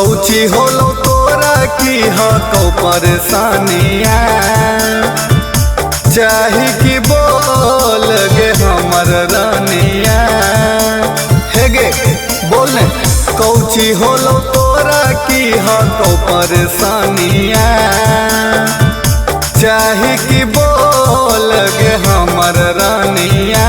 कौची होलो तोरा की हको परेशानिया चाही कि बोल गे हमर रानिया हे गे बोले कौची होलो तोरा की हको परेशानिया चाही कि बोल गे हमर रानिया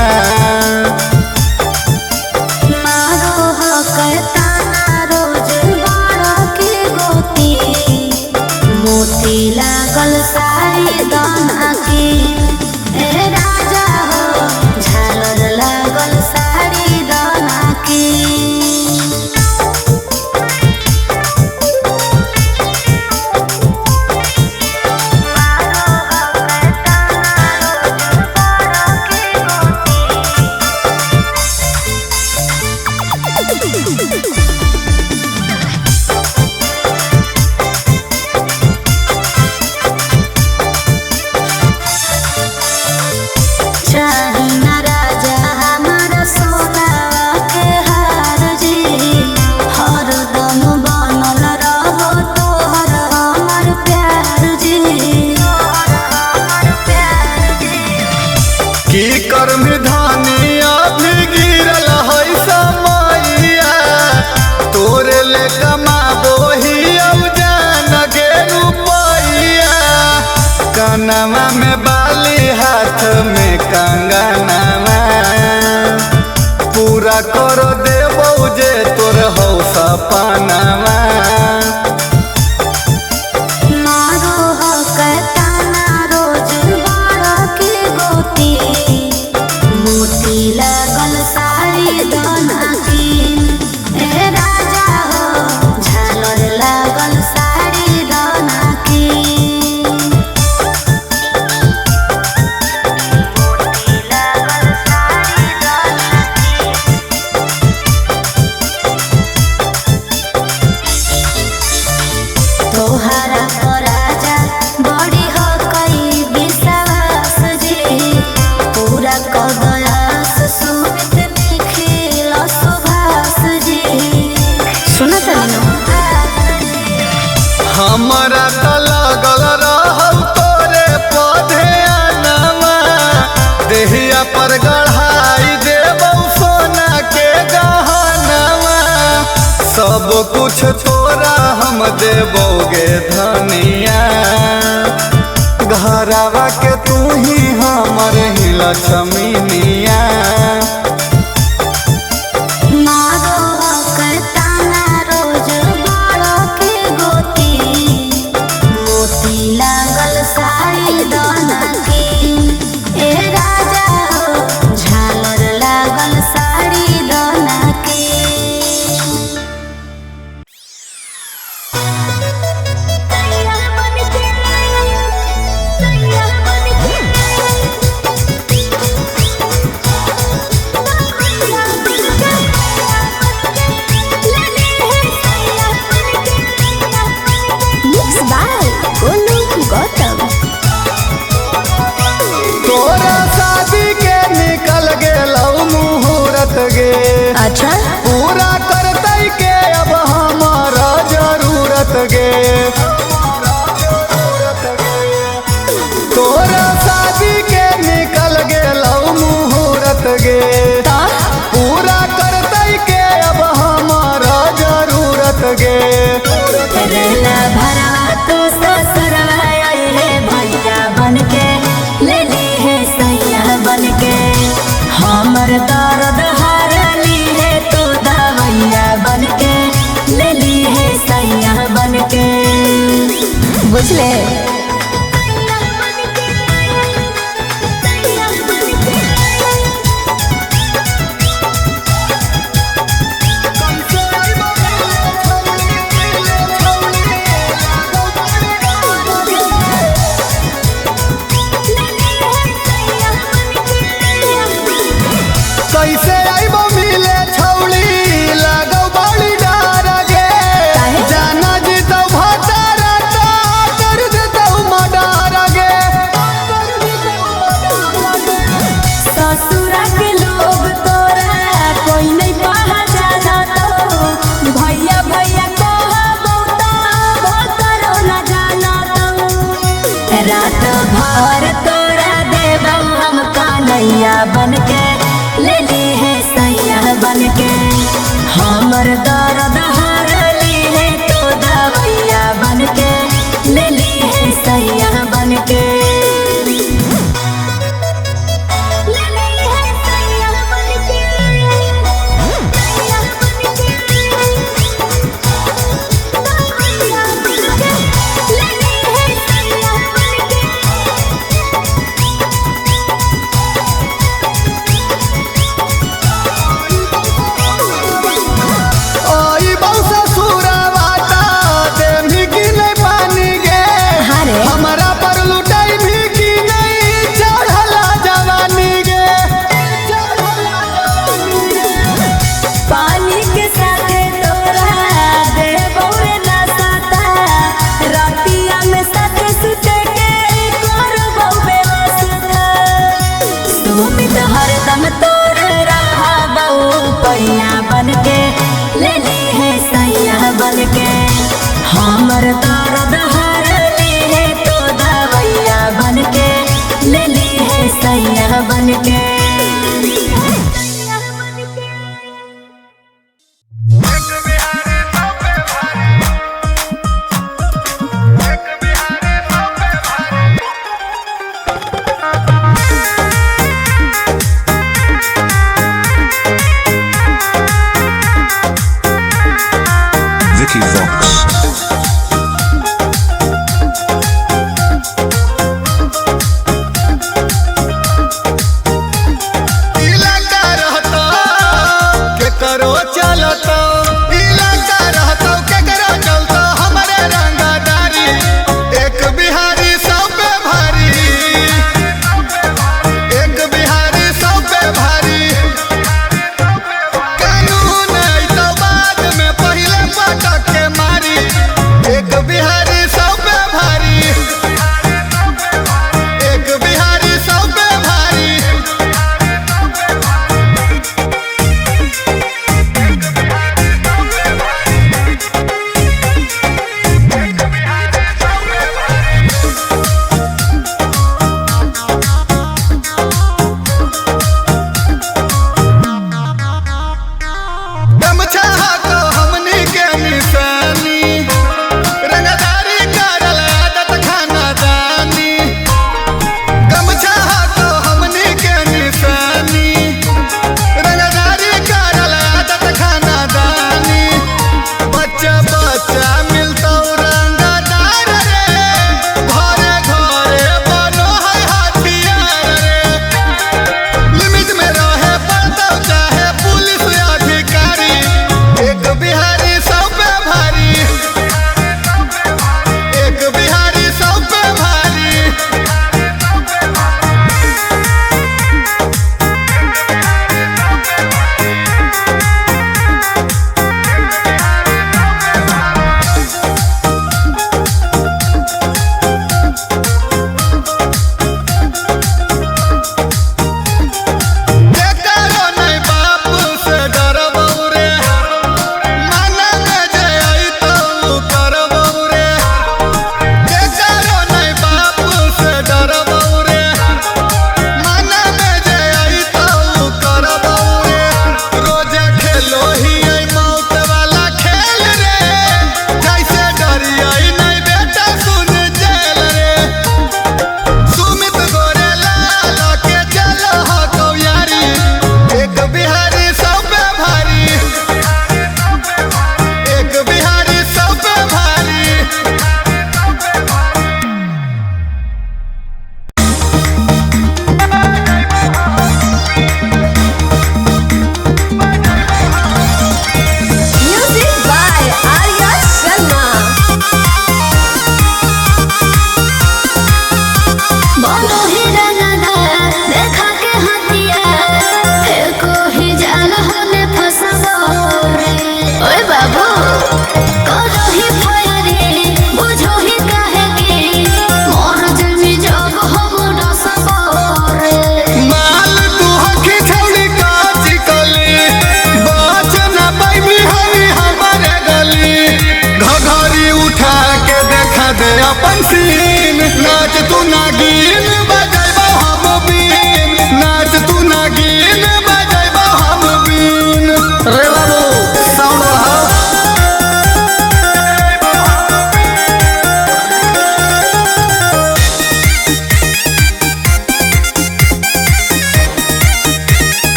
लागल सारी दाना की ए राजा हो झालर लागल सारी दाना की कानवा में बाली हाथ में कंगनवा पूरा कर देबो जे तोर हो सपनवा मारो हो कहताना रोज बाड़ा के गोती मोती लागल सारी दाना की ए राजा हो झालर लागल सारी दाना की तोहरा को राजा बड़ी हो कई विश्वास जी पूरा को गयास सुमित निखिल सुभाष जी सुना हमरा त लगल रहल तोरे पौधे आनवा देहिया पर गढ़ाई देबौ सोना के गहनवा सब कुछ तोरा हम देबोगे धनिया घरवा के तू ही हमर ही लक्ष्मीनिया मारो कहताना रोज बाड़ा के गोती मोती लागल सारी दाना की ए राजा हो झालर लागल सारी दाना की तोरा शादी के निकल गेलौ मुहूर्त गे अच्छा पूरा करतै के अब हमारा जरूरत गे तोरा शादी के निकल गेलौ मुहूर्त गे पूरा करतै के अब हमारा जरूरत गे रेला भरा तो ससुरवा आइले भैया बनके ले ली है सैया बनके हमर दर्द हरली है तो दवैया बनके ले ली है सैया बनके बुझले कैसे आइबो मिले छौली लागौ बड़ी डर गे जाना जी तो भतारा तो कर देता भर तोरा देबौ हम कन्हैया बनके ले ली है सैया बनके हमर दर्द हरली है तो दवैया बनके ले ली है सैया बनके हरदम तोर रहबौ पैया बनके ले ली है सैया बनके हमर दर्द हरली है तो दवैया बनके ले ली है सैया बनके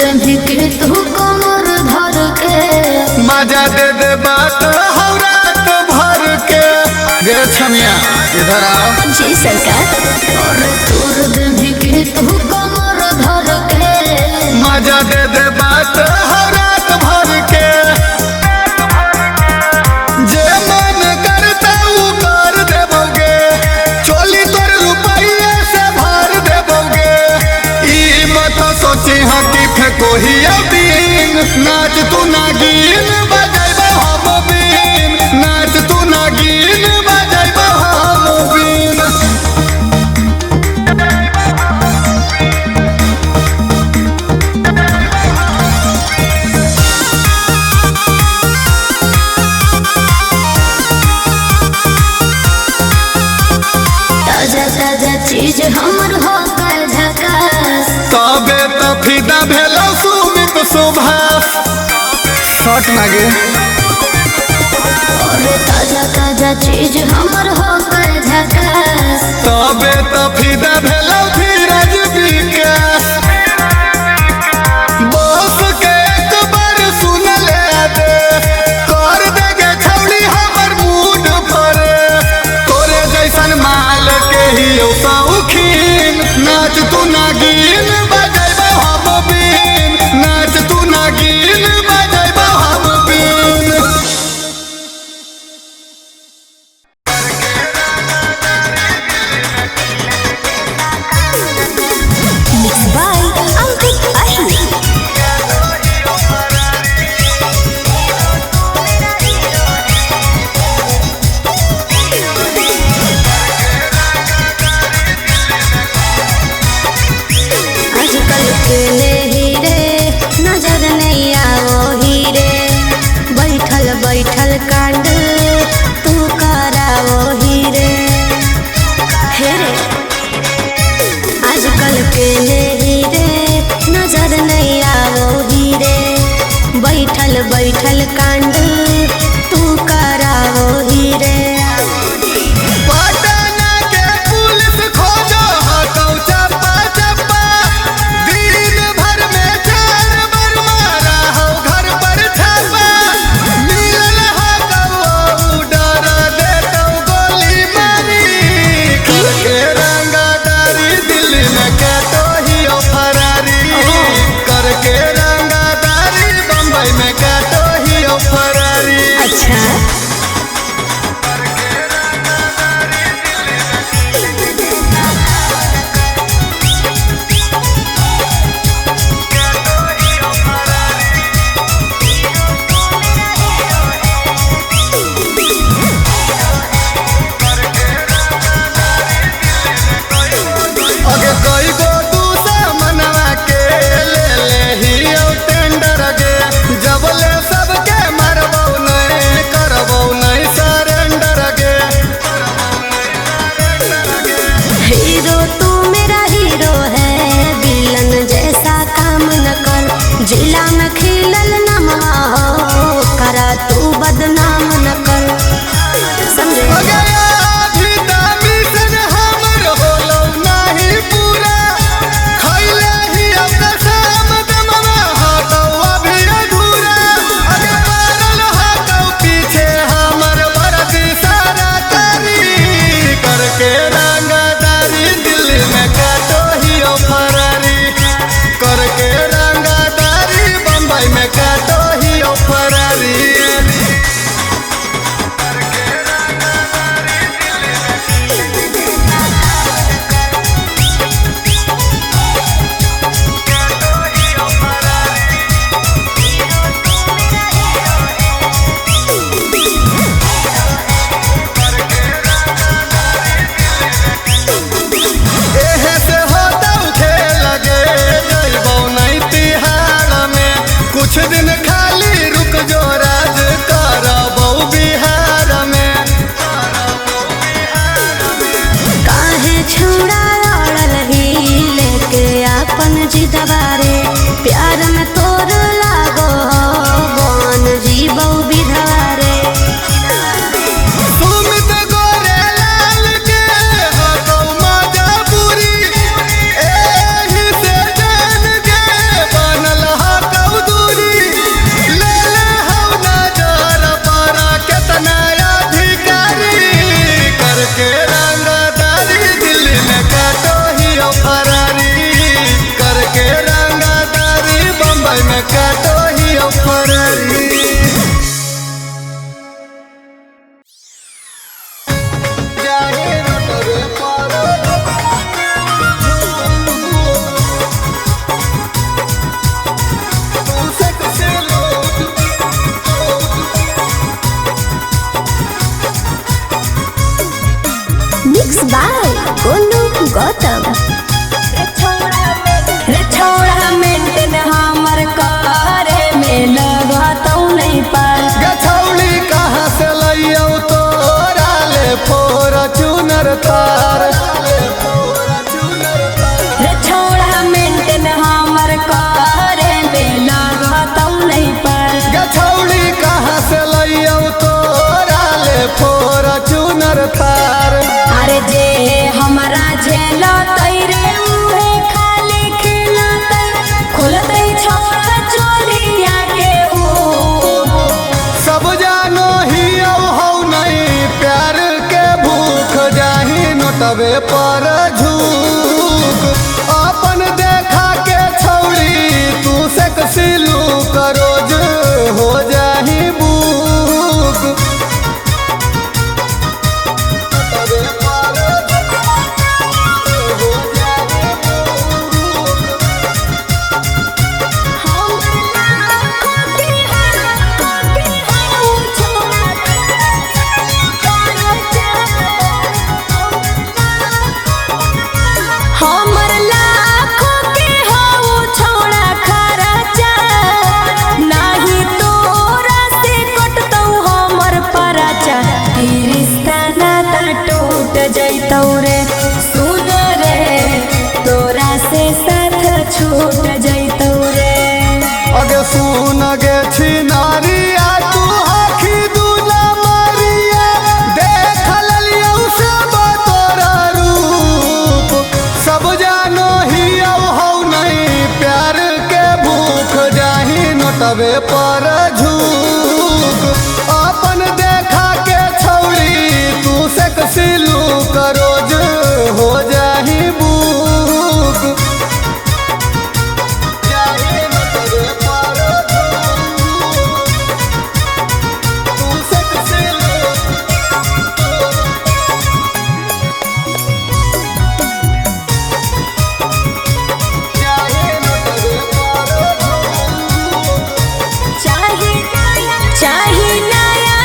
देवी के तू कमर धर के मजा दे दे बात हो रात भर के। गे छमिया इधर आओ। जी सरकार। और तोर देवी के तू कमर धर के मजा दे दे बात हो रात भर के। जे मन करता उ कर देबोगे, चोली तोर रुपये से भर देबोगे। ई मत सोची हाँ कि फेंको ही बीन, नाच तू नागिन बजाइबो हम बीन, नाच तू नागिन बजाइबो हम बीन। ताजा ताजा चीज हमर हो कर झकास तबे तो फिदा भेलो सुमित सुभाष। शॉट नागे। और ताजा ताजा चीज हमर हो कर झकास तबे तो फिदा भेलो धीरज विकास। बॉस के एक बार सुन ले दे, कर देगे छौड़ी हमर मूड पर। तोरे जैसन माल के ही शौकीन, नाच तू नागिन बजाइबो हम बीन, नाच तू नागिन बजाइबो हम बीन। Mixed by Ankit Ahi. आजकल के हीरे नजर नहीं आओ हीरे, बैठल बैठल कांड तू कराओ हीरे। हेरे आजकल के हीरे नजर नहीं आओ हीरे, बैठल बैठल कांड तू कराओ हीरे। पटना के पुलिस खोजो हटौ चप्पा चप्पा, दिन भर में 4 बार मारा हो घर पर छापा। मिलल हो कबो डर देतौ गोली मारी, करके रंगदारी दिल्ली में कतो ही फरारी, करके रंगदारी बम्बई में कतो ही फरारी। अच्छा अगे कई गो दूसरा मनवा के ले ले ही टेंडर गे, जब ले सबके मरबौ नहीं करबौ नहीं सरेंडर गे। हीरो तू मेरा हीरो है, विलन जैसा काम न कर। जिला में खिलल नमवा हो, करा तू बदनाम न कर। समझे अगे आधी दामी सन हमर होलौ नहीं पूरा, खैले ही अब शाम दमवा हटौ अभी अधूरा। अगे पागल हटौ पीछे हमर वर्दी सारा तारी, करके रंगदारी दिल्ली में कतो ही फरारी, करके रंगदारी बम्बई में मुंबई में काटो ही फरारी। Mix by Golu Gautam. रे छोड़ा मेंटेन हमर करे में लगतौ नहीं पार। गछौली कहाँ से लइयौ तोरा ले फॉर्च्यूनर तार। रे छोड़ा मेंटेन हमर करे में लगतौ नहीं पार। गछौली कहाँ से लइयौ तोरा ले फॉर्च्यूनर तार। अरे जे हमारा झेलतै रे उहे खाली खिलतै खोलतै छोड़ा चोलिया के ऊ। सब जानो ही हौ नहीं प्यार के भूख जाही नोटवे पर झूक। अपन देखा के छौड़ी तू से कसिलू करोज हो जाही बुक। हमर लाखों के हौ छोड़ा खर्चा। नाही तोरा से कटतौ हमर परचा। ई रिश्ता नाता टूट जैतौ रे सुन रे तोरा से साथ छूट जैतौ रे। अगे सुन गे छिनारिया तू आखी दूना मारिया देख ललियौ सब तोरा रूप। सब जानो ही हौ नहीं प्यार के भूख जाही नोटवे पर झूक। अपन देखा के छौड़ी तू से कसिलू करोज हो जाही बुक। चाहे नया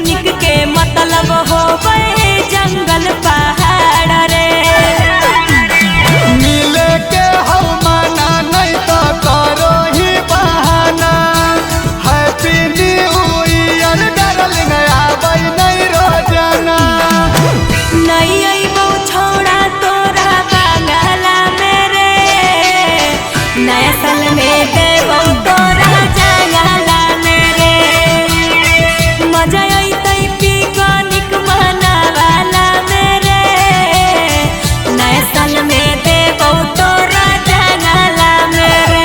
पिकनिक के मतलब होवे जंगल पहाड़ रे। मिले के हम माना नहीं तो करो ही बहाना। हैप्पी न्यू ईयर डार्लिंग आबै नहीं रोजाना। नहीं अइबो छोड़ा तोरा बांगला मेरे, नया साल में देबो तोरा जंगला मेरे। मजा अइतै पिकनिक मनावाला मेरे, नया साल में देबो तोरा जंगला मेरे।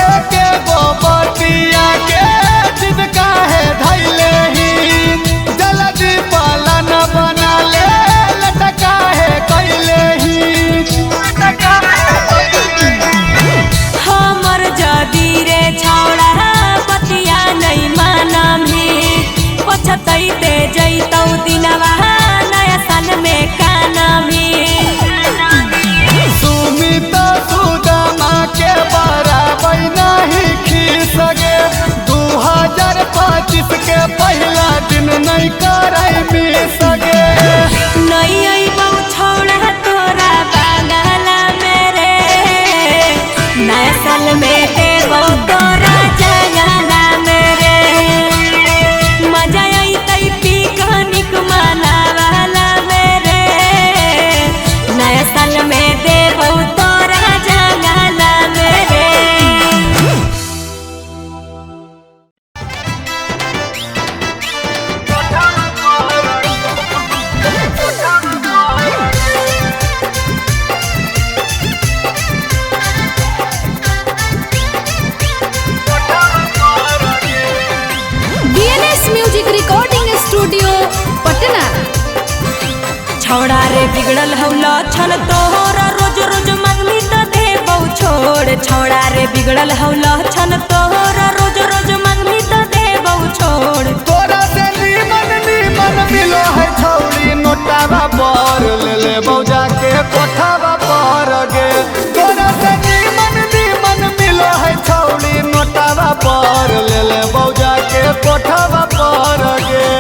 एके गो बतिया के जिद काहे धैले ही। जल्दी पालन बना ले लटका है कैले ही। हमर जदी रे छौड़ा बतिया नहीं मानम ही, पछतैते जैतौ दिनवा नया साल में कानम ही। सुमित सुदामा के बराबर नहीं खींच सके। 2025 के पहला दिन नहीं करे मिस सके। नहीं अइबौ छौड़ा तोरा बांगला मेरे, नया साल में देबौ तोरा जंगला मेरे। मजा अइतै पिकनिक मनावाला मेरे, नया साल में देबौ तोरा जंगला मेरे। DNS music recording studio Patna. छौड़ा रे बिगड़ल हौ लक्षण तोहरा, रोज रोज मांगली तो देबौ छोड़। छौड़ा रे बिगड़ल हौ लक्षण तोहरा, रोज रोज मांगली तो देबौ छोड़। तोरा से नीमन नीमन मिलो है छौरी नोटावा पर। ले ले बौजा के कोठावा पर गे। तोरा से नीमन नीमन मिलो है छौरी नोटावा पर। ले ले बौजा के कोठावा पर गे।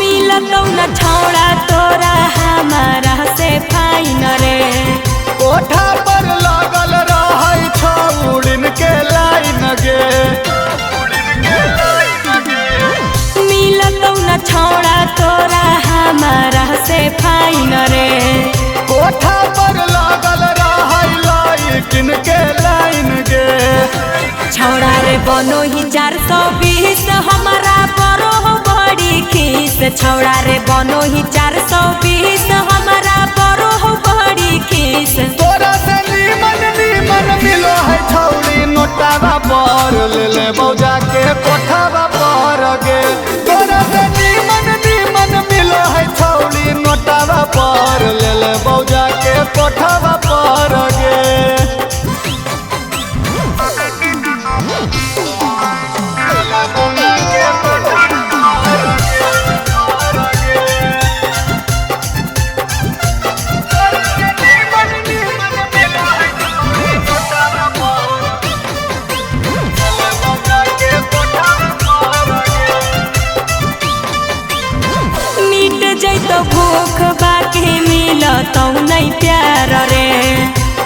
मिलतौ न छौड़ा तोरा हमारा से फाइन रे। कोठा पर लागल रहै छौड़िन के लाइन गे। मिलतौ न छौड़ा तोरा हमारा से फाइन रे। कोठा पर लागल रहै लाइकिन के लाइन गे। छौड़ा रे बनो ही 420, हमारा बड़ो हो बड़ी खीस। छौड़ा रे बनो ही 420, हमारा बड़ो हो बड़ी खीस। तोरा से नीमन नीमन मिलो है छौरी नोटावा पर। ले ले बौजा के कोठावा पर गे। तोरा से नीमन नीमन मिलो है छौरी नोटावा पर। ले ले बौजा के कोठावा पर गे। मिट जैतो भूख बाकी मिलतौ नहीं प्यार रे।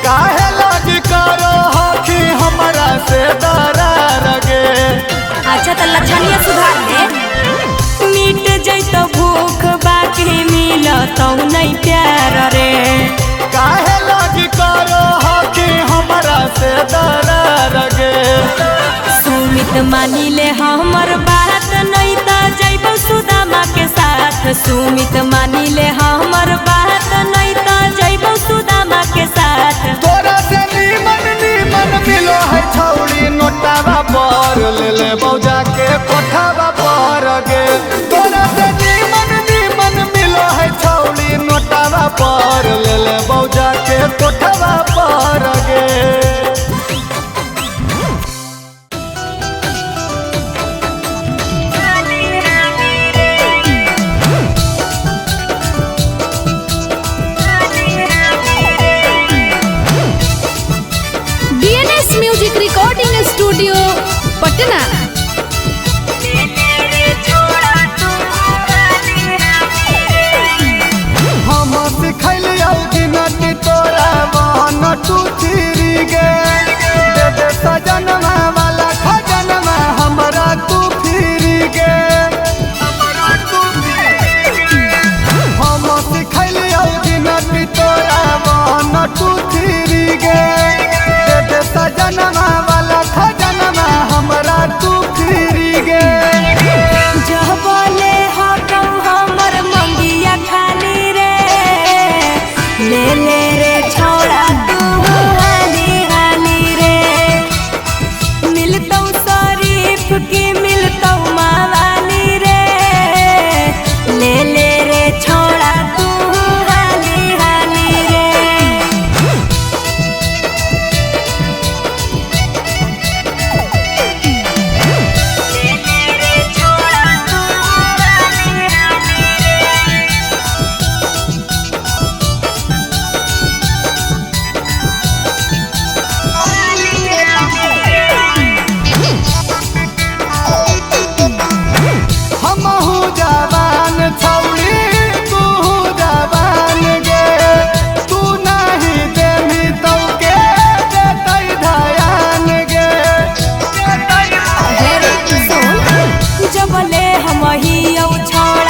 काहे लगी करो हकी हमरा से दरार गे। अच्छा तो लक्षणिया सुधार दे। मिट जैतो भूख बाकी मिलतौ नहीं प्यार रे। काहे लगी करो हकी हमरा से दरार गे। सुमित मानी ले हमर बात नहीं तो जैबौ सुमित मानी ले हमर बात नहीं तो जइबो सुदामा के साथ। तोरा से नीमन मिलो है छौड़ी नोटावा पर ले ले बौजा के कोठावा पर गे। तोरा से नीमन मिलो है छौड़ी नोटावा पर ले ले बौजा के कोठावा पर गे। DNS music recording studio Patna. हम सिखलियौ गिनती तोरा वन टू थ्री गे। दे दे सजनमा वाला खजनमा हमरा तू फिरी गे। हम सिखलियौ गिनती तोरा वन टू थ्री गे। दे दे सजनमा वाला खजनमा हमरा तू फिरी गे। जह बोले हटौ हमर मंगिया खाली रे, ले ले रे छौड़ा तू हाली हाली रे। मिलतौ शरीफ की मिलतौ मावाली रे, ले ले रे छौड़ा तू हाली हाली रे। हमहू जवान छौड़ी तू जवान गे। तू नहीं देमी तो के देतै धयान गे। जबले हम ही छौड़ा